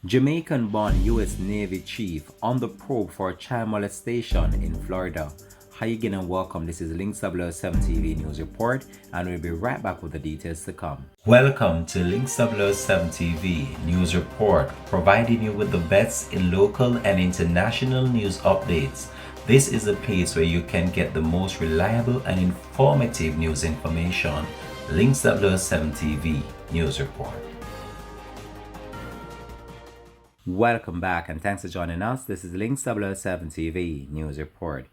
Jamaican-born U.S. Navy chief on the probe for child molestation in Florida. Hi again and welcome. This is M0lest TV News Report, and we'll be right back with the details to come. Welcome to M0lest TV News Report, providing you with the best in local and international news updates. This is a place where you can get the most reliable and informative news information. M0lest TV News Report. Welcome back and thanks for joining us. This is M0lest TV News Report.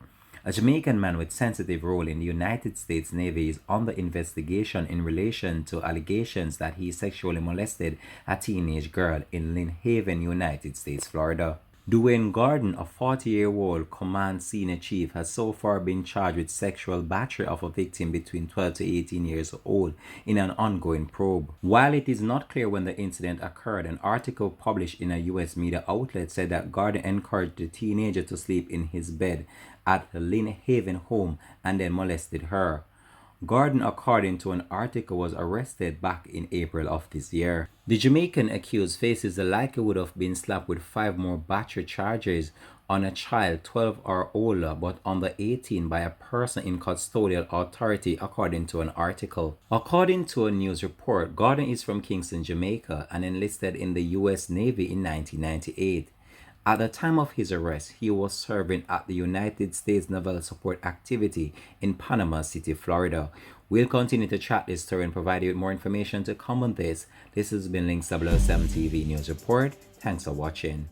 A Jamaican man with sensitive role in the United States Navy is under investigation in relation to allegations that he sexually molested a teenage girl in Lynn Haven, United States, Florida. Dwayne Gordon, a 40-year-old command senior chief, has so far been charged with sexual battery of a victim between 12 to 18 years old in an ongoing probe. While it is not clear when the incident occurred, an article published in a U.S. media outlet said that Gordon encouraged the teenager to sleep in his bed at the Lynn Haven home and then molested her. Gordon, according to an article, was arrested back in April of this year. The Jamaican accused faces the likelihood of being slapped with 5 more battery charges on a child 12 or older but under 18 by a person in custodial authority, according to an article. According to a news report, Gordon is from Kingston, Jamaica, and enlisted in the U.S. Navy in 1998. At the time of his arrest, he was serving at the United States Naval Support Activity in Panama City, Florida. We'll continue to track this story and provide you with more information to come on this. This has been M0lest TV News Report. Thanks for watching.